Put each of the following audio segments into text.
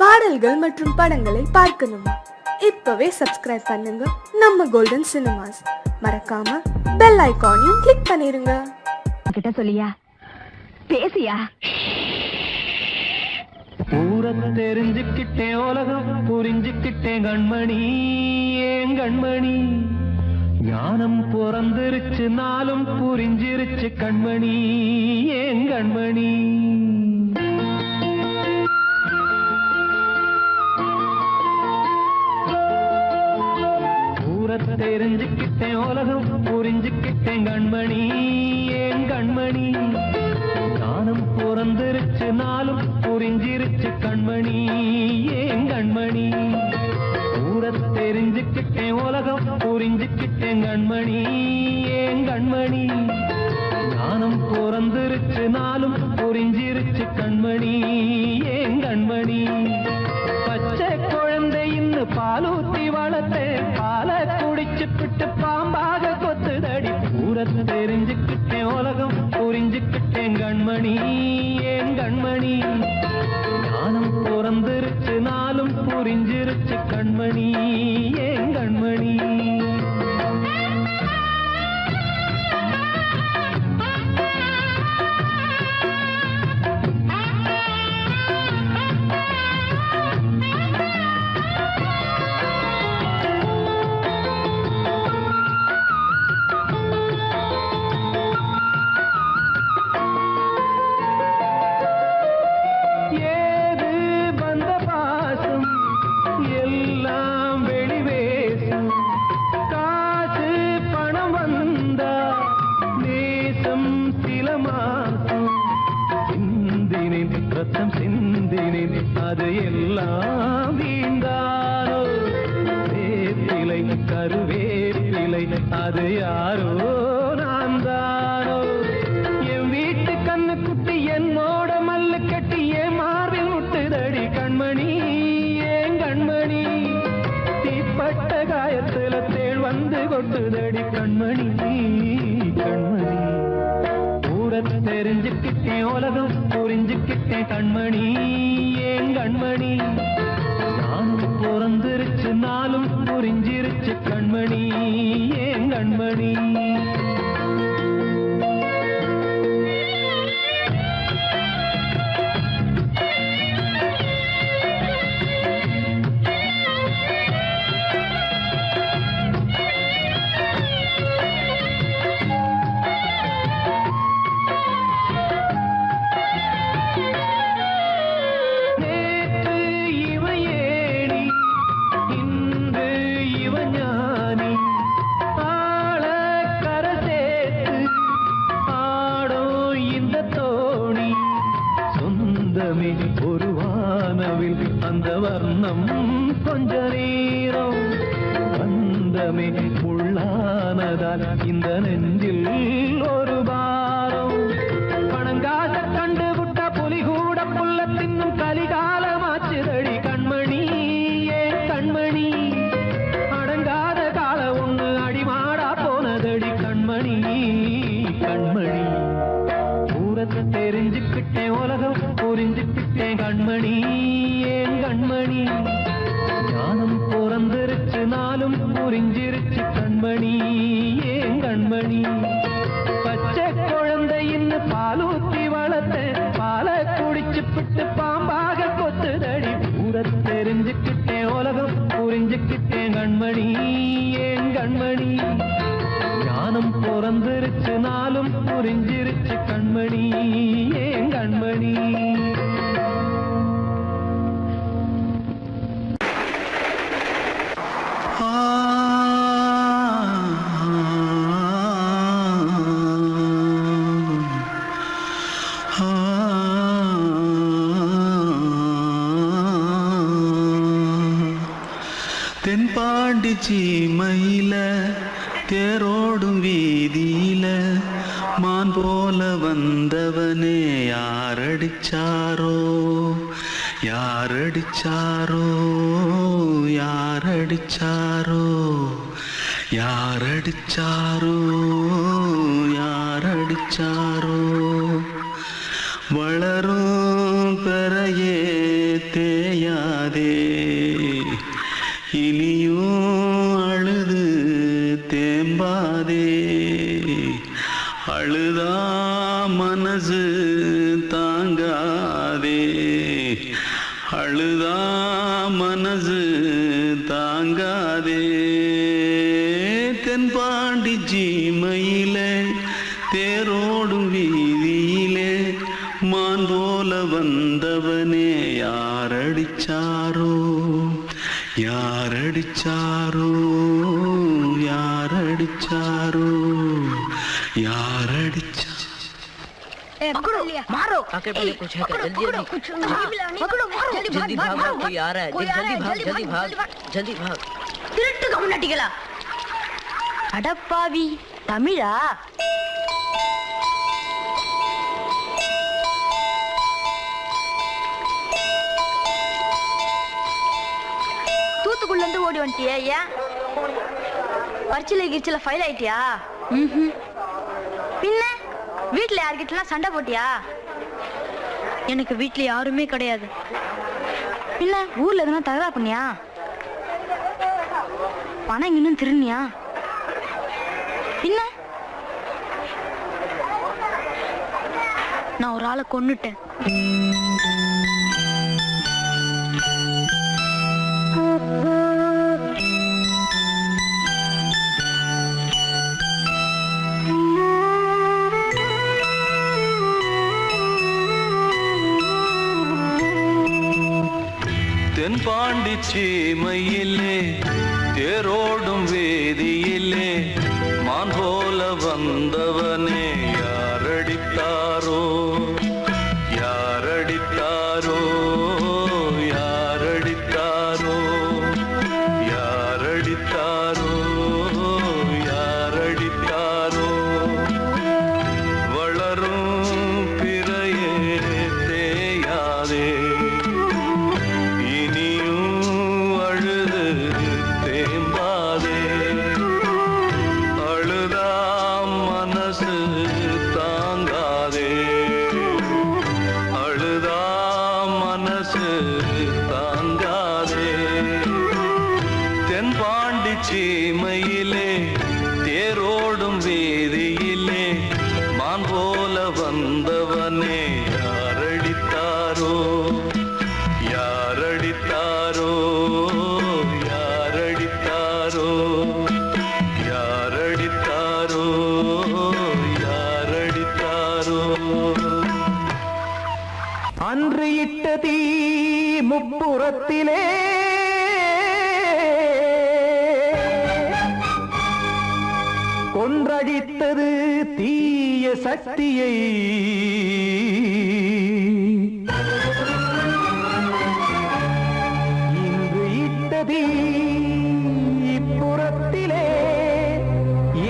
பாடல்கள் மற்றும் படங்களை பார்க்கணுமா? இப்பவே சப்ஸ்கிரைப் பண்ணுங்க நம்ம கோல்டன் சினிமாஸ். மறக்காம பெல் ஐகானையும் கிளிக் பண்ணிருங்க. கிட்ட சொல்லியா பேசியா? ஊரத்தை தெரிஞ்சுக்கிட்டேன், உலகம் புரிஞ்சுக்கிட்டேன் கண்மணி, ஏன் கண்மணி. ஞானம் பிறந்திருச்சு, நாளும் புரிஞ்சிருச்சு கண்மணி, ஏன் கண்மணி. ஊரத்தை தெரிஞ்சுக்கிட்டேன், உலகம் புரிஞ்சுக்கிட்டேன் கண்மணி, ஏன் கண்மணி. ஞானம் பிறந்திருச்சு, நாளும் புரிஞ்சிருச்சு கண்மணி, ஏன் கண்மணி. ஊரத் தெரிஞ்சுக்கிட்டேன், உலகம் புரிஞ்சுக்கிட்டேன் கண்மணி, ஏன் கண்மணி. ஞானம் பிறந்திருச்சு, நாளும் புரிஞ்சிருச்சு கண்மணி, ஏன் கண்மணி. பச்சை குழந்தை இன்னும் பாலூத்தி வளர்த்தேன், பாலை குடிச்சு பிட்டு பாம்பாக கொத்துதடி. ஊரத் தெரிஞ்சுக்கிட்டேன், உலகம் புரிஞ்சுக்கிட்டேன் கண்மணி, ஏன் கண்மணி. ஞானம் பிறந்திருச்சு, நாளும் புரிஞ்சிருச்சு கண்மணி, ஏன் கண்மணி. அது எல்லாம் வீண்டாரோ, வேப்பிலை கருவேப்பிலை அது யாரோ நான் தானோ. என் வீட்டு கண்ணு குட்டி என்னோட மல்லு கட்டி என் மார்பில் முட்டுதடி கண்மணி, ஏன் கண்மணி. தீப்பட்ட காயத்துல தேள் வந்து கொட்டுதடி கண்மணி, கண்மணி. ஊரத் தெரிஞ்சுக்கிட்டேன், உலகம் புரிஞ்சுக்கிட்டேன் கண்மணி, ஏன் கண்மணி. நானும் பிறந்திருச்சு, நாளும் புரிஞ்சிருச்சு கண்மணி, ஏன் கண்மணி. ஒரு வானவில் அந்த வர்ணம் கொஞ்ச நேரம் வந்தமே உள்ளானதால் இந்த நெஞ்சில் ஒரு பாரம். பணங்காச கண்டு விட்ட புலி கூட புல்ல தின்னும் கலிகாலமாச்சுதடி கண்மணி, ஏன் கண்மணி. அடங்காத கால ஒண்ணு அடிமாடா போனதடி கண்மணி, கண்மணி. ஊரத்தை தெரிஞ்சுக்கிட்டேன், உலகம் புரிஞ்சுக்கிட்டேன் கண்மணி, ஏன் கண்மணி. ஞானம் பிறந்திருச்சு, நாளும் புரிஞ்சிருச்சு கண்மணி, ஏன் கண்மணி. பச்சை குழந்தை இன்னும் பாலூத்தி வளர்த்தேன், பாலை குடிச்சு பிட்டு பாம்பாக கொத்துதடி. ஊரத் தெரிஞ்சுக்கிட்டேன், உலகம் புரிஞ்சுக்கிட்டேன் கண்மணி, ஏன் கண்மணி. ஞானம் பிறந்திருச்சு, நாளும் புரிஞ்சிருச்சு கண்மணி, ஏன் கண்மணி. தென்பாண்டி சீமையில தேரோடும் வீதியில மான் போல வந்தவனே யாரடிச்சாரோ, யாரடிச்சாரோ, யாரடிச்சாரோ, யாரடிச்சாரோ, யாரடிச்சாரோ. வளரும் பெறையே தே தேயாதே இனியும் அழுது தேம்பாதே அழுதா மனசு தாங்காதே அழுதா மனசு தாங்காதே தென்பாண்டி சீமையிலே தேரோடும் வீதியிலே மான் போல வந்தவனே யாரடிச்சாரோ யாரடிச்சாரோ யாரடிச்சாரோ யாரடிச்சா मारो आके पहले कुछ है क्या जल्दी जल्दी भाग भाग कोई आ रहा है जल्दी भाग जल्दी भाग திருட்டு கம்யூனிட்டிகளா அடப்பாவி தமிழா தூத்துக்குள்ள இருந்து ஓடி வந்துட்டியா ஏன் பரிச்சையில கிரிச்சில ஃபைல் ஆயிட்டியா பின்ன வீட்டுல யார்கிட்டலாம் சண்டை போட்டியா எனக்கு வீட்டுல யாருமே கிடையாது பின்ன ஊர்ல எதுனா தகராறு பண்ணியா பணம் இன்னும் திருநியா பின்ன நான் ஒரு ஆளை கொன்னுட்டேன் தென்பாண்டி சீமையிலே தேரோடும் வேதியிலே மான் போல வந்தவனே யாரடித்தாரோ யாரடித்தாரோ யாரடித்தாரோ யாரடித்தாரோ யாரடித்தாரோ வளரும் பிறையே தேயாதே தென்பாண்டி சீமையிலே தேரோடும் வேதியிலே மான் போல வந்தவனே யாரடித்தாரோ யாரடித்தாரோ யாரடித்தாரோ யாரடித்தாரோ யாரடித்தாரோ அன்று இட்ட தீ முப்புறத்திலே கொன்றடித்தது தீய சக்தியை இன்று இட்டதீ இப்புறத்திலே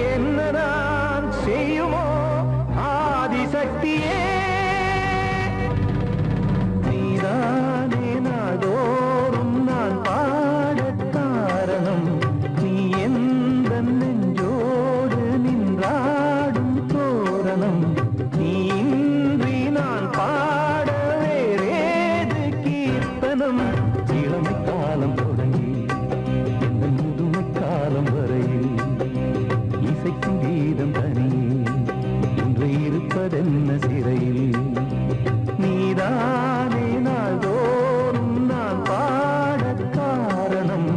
என்ன நான் செய்யுமோ ஆதிசக்தியே நீதானே நாடோறும் நான் பாட காரணம் நீ எந்த நெஞ்சோடு நின்றாடும் தோரணம் நீன்றி நான் பாட வேறேது கீர்த்தனம் இளமை காலம் தொடங்கி இந்த முதுமை காலம் வரையில் இசைக்கும் கீதம் தனியே இன்று இருப்பதென்ன சிறையில் நீதானே நாள்தோறும் நான் பாட காரணம்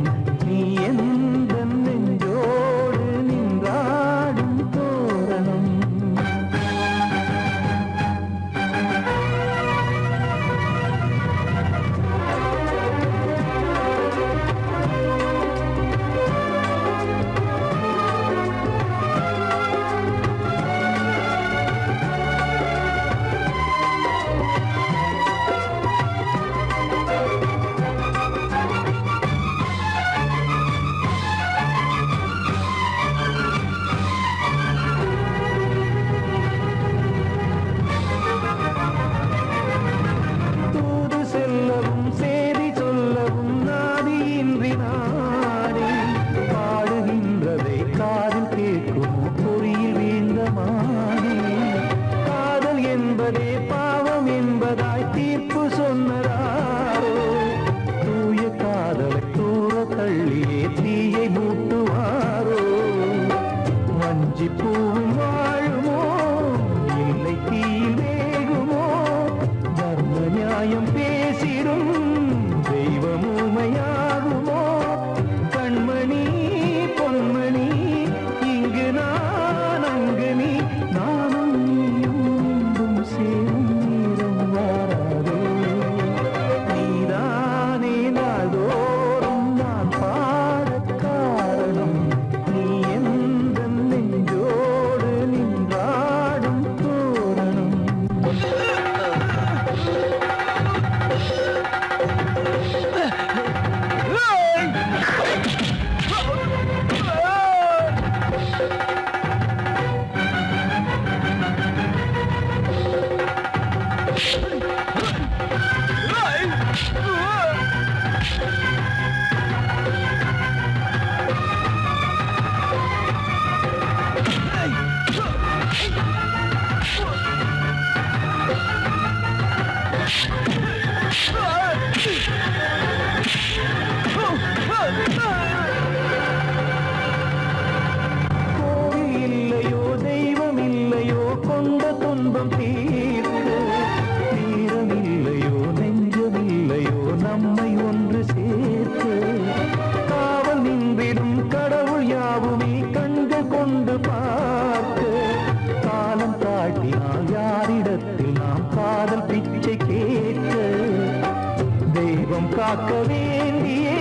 நீ எந்த நெஞ்சோடு நின்றாடும் தோரணம் கோவில் இல்லையோ தெய்வம் இல்லையோ கொண்ட துன்பம் தீர்க்க தீரம் இல்லையோ நெஞ்சம் இல்லையோ நம்மை ஒன்று சேர்க்க காவல் நின்றிடும் கடவுள் யாவுமே கண்கள் கொண்டு பார்க்க காலம் தாட்டினால் யாரிடத்தில் நாம் காதல் பிச்சை கேட்க தெய்வம் காக்க வேண்டியே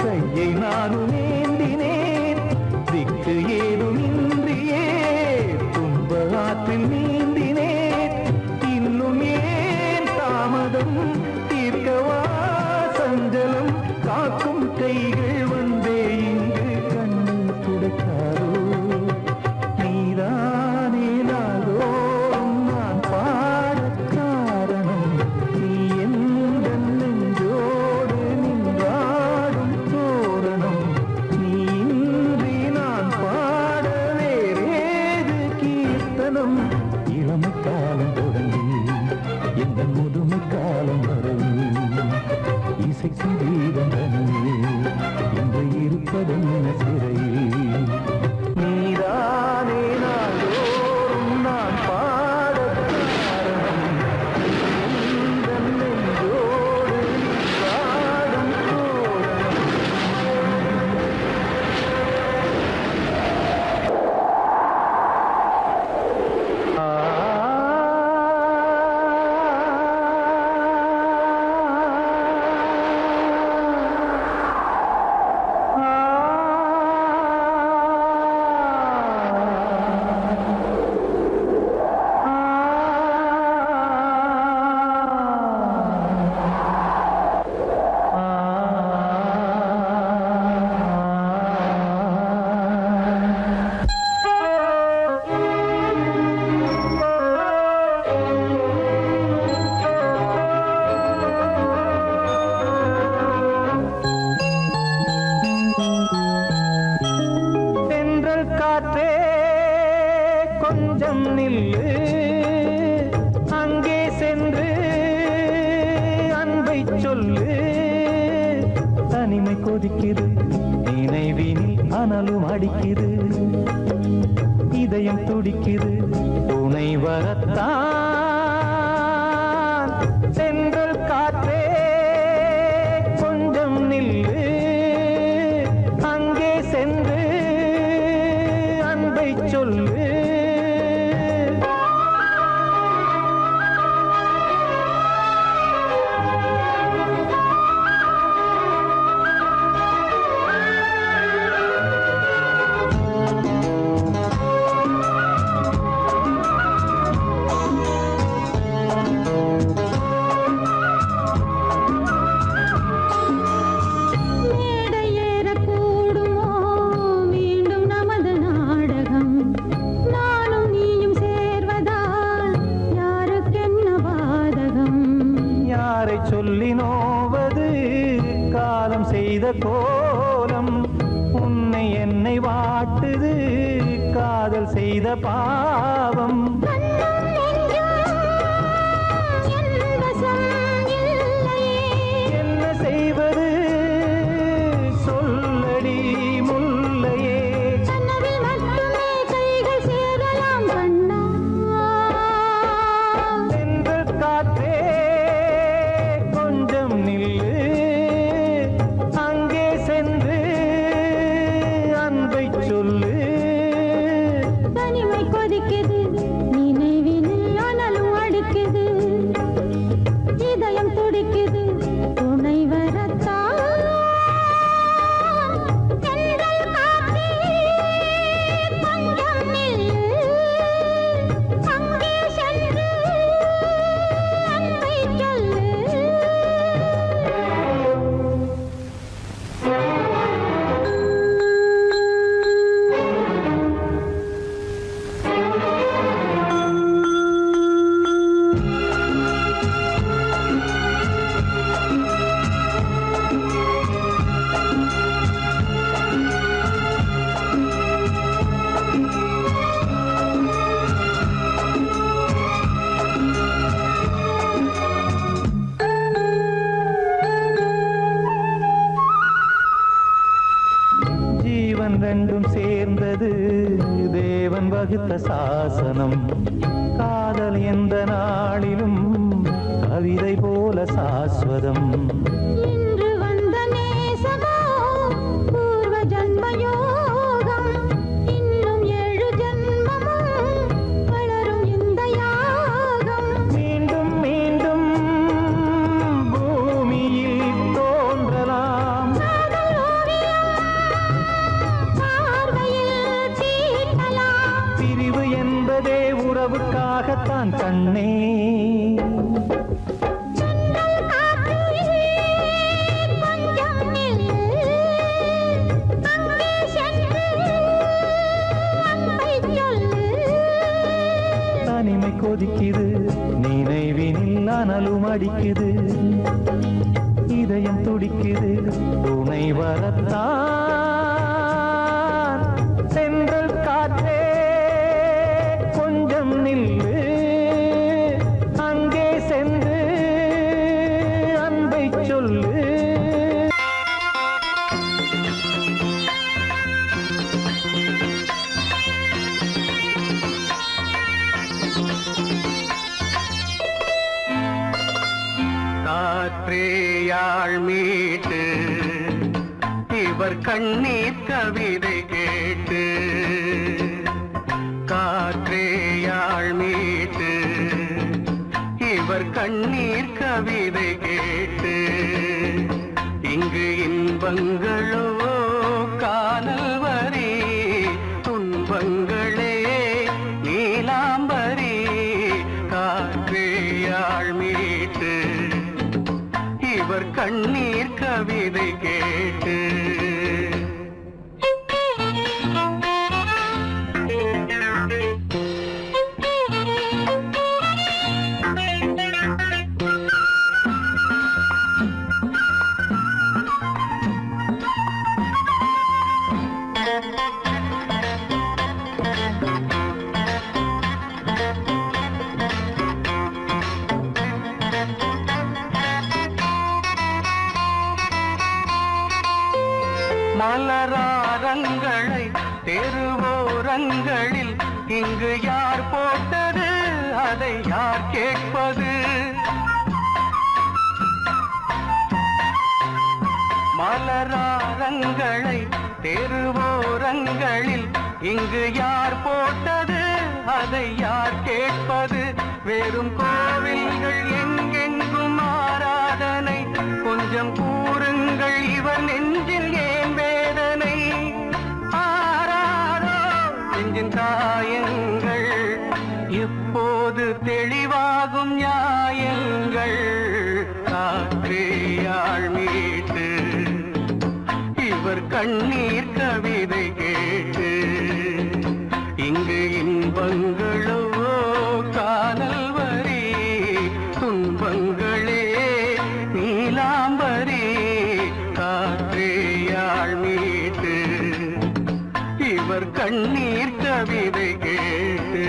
கையை நானும் ஏந்தினேன் திக்கு ஏதுமின்றியே துன்ப ஆற்றில் நீந்தினேன் இன்னும் ஏன் தாமதம் தீர்க்கவா சஞ்சலம் காக்கும் கைகள் வந்தே இங்கு கண்ணு துடைக்காரோ நீதானே நாள்தோறும் நான் பாடக் காரணம் நீ எந்த நெஞ்சோடு நின்றாடும் தோரணம் நீ இன்றி நான் பாட வேறேது கீர்த்தனம் இளமை காலம் தொடங்கி எந்த முதுமை காலம் வரை இசைக்கு வீதம் தனியே இன்று இருப்பதென்ன சிறையில் நீதானே நாள்தோறும் நான் பாடக் காரணம் எந்த நெஞ்சோடு நின்றாடும் தோரணம் தென்றல் காற்றே கொஞ்சம் நில்லு அங்கே சென்று அன்பை சொல்லு தனிமை கொதிக்குது நினைவினில் அனலும் அடிக்குது இதயம் துடிக்குது துணை வரத்தான் தென்றல் காற்றே கொஞ்சம் நில்லு அங்கே சென்று அன்பை சொல்லு மேடையேறக்கூடுமோ மீண்டும் நமது நாடகம் நானும் நீயும் சேர்வதால் யாருக்கென்ன பாதகம் யாரை சொல்லி நோவது காலம் செய்த கோலம் உன்னை என்னை வாட்டுது காதல் செய்த பாவம் கண்ணும் நெஞ்சும் என் வசம் இல்லையே என்ன செய்வது சொல்லடி முல்லையே கனவில் மட்டுமே கைகள் சேரலாம் கண்ணா தென்றல் காற்றே கொஞ்சம் நில்லு அங்கே சென்று அன்பை சொல்லு தனிமை கொதிக்குது நீ வகுத்த சாசனம். காதல் எந்த நாளிலும் கவிதை போல சாஸ்வதம். இன்று வந்த நேசமோ பூர்வ ஜன்ம யோகம். இன்னும் 7 ஜன்மமும் வளரும் இந்த யாகம். மீண்டும் மீண்டும் பூமியில் தோன்றலாம். காதல் ஓவியம் பார்வையில் தீட்டலாம். பிரிவு என்பதே உறவுக்காகத்தான் கண்ணே. ஜன்னல் காற்றிலே கொஞ்சம் நில்லு. அங்கே சென்று அன்பை சொல்லு. தனிமை கொதிக்குது, நினைவினில் அனலும் அடிக்குது. இதயம் துடிக்குது, துணை வரத்தான். சென்றல் காற்றே கொஞ்சம் நில்லு. அங்கே சென்று அன்பை சொல்லு. காற்றேயாள் மீட்டு இவர் கண்ணீர் கவிதை கேட்டு. காற்றேயாள் மீட்டு இவர் கண்ணீர் கவிதை கேட்டு. இங்கு இன்பங்களோ காணல் வரி, துன்பங்களே நீலாம்பரி. காற்றேயாள் மீட்டு இவர் கண்ணீர் கவிதை கேட்டு. மலராரங்களை தெருவோரங்களில் இங்கு யார் போட்டது, அதை யார் கேட்பது? மலராரங்களை தெருவோரங்களில் இங்கு யார் போட்டது, அதை யார் கேட்பது? வெறும் கோவில்கள் எங்கெங்கும் ஆராதனை, கொஞ்சம் கூறுங்கள் இவர் நெஞ்சில் ஏன் வேதனை? ஆராரோ நெஞ்சின் காயங்கள், எப்போது தெளிவாகும் நியாயங்கள்? காற்றேயாள் மீட்டு இவர் கண்ணீர் கவிதை கேட்டு. இங்கு இன்பங்களோ காணல் வரி, துன்பங்களே நீலாம்பரி. காற்றேயாள் மீட்டு இவர் கண்ணீர் கவிதை கேட்டு.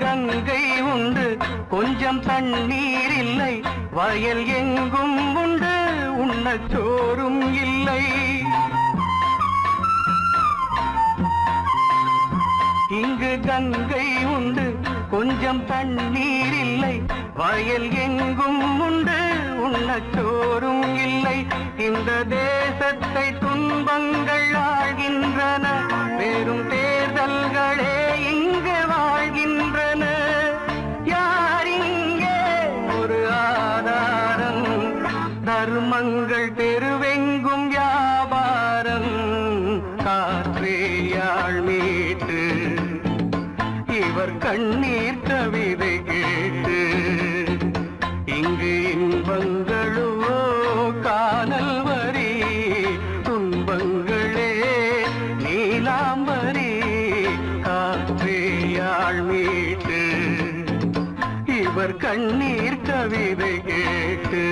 கங்கை உண்டு, கொஞ்சம் தண்ணீர் இல்லை. வயல் எங்கும் உண்டு, உண்ணச் சோறும் இல்லை. இங்கு கங்கை உண்டு, கொஞ்சம் தண்ணீர் இல்லை. வயல் எங்கும் உண்டு, உண்ணச் சோறும் இல்லை. இந்த தேசத்தை துன்பங்கள் ஆழ்கின்றன, வெறும் தேர்தல்களே இங்கு வாழ்கின்றன. யார் இங்கே ஒரு ஆதாரம்? தர்மங்கள் தெருவெங்கும் வியாபாரம். காற்றேயாள் மீட்டு இவர் கண்ணீர் கவிதை கேட்டு. இங்கு இன்பங்களோ காணல் வரி, துன்பங்களே நீலாம் கண்ணீர் கவிதை கேட்டு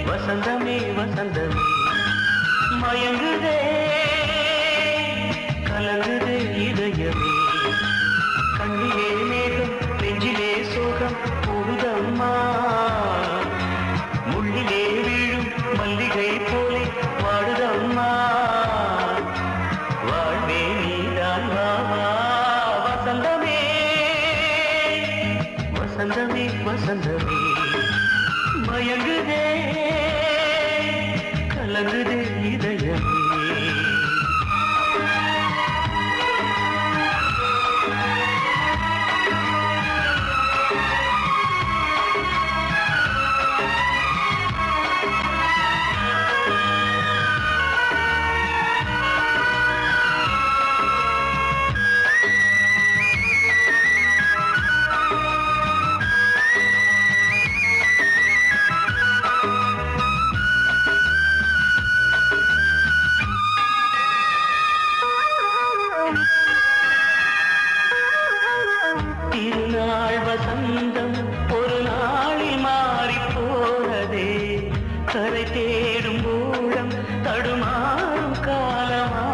வசந்தமே வசந்தமே மயங்குதே கலங்குதே இதயமே கண்ணிலே மேகம் நெஞ்சிலே சோகம் கூடுதம்மா கலங்குதே இதயமே திருநாள் வசந்தம் ஒரு நாளில் மாறி போனதே கரை தேடும் ஊழம் தடுமாறும் காலமா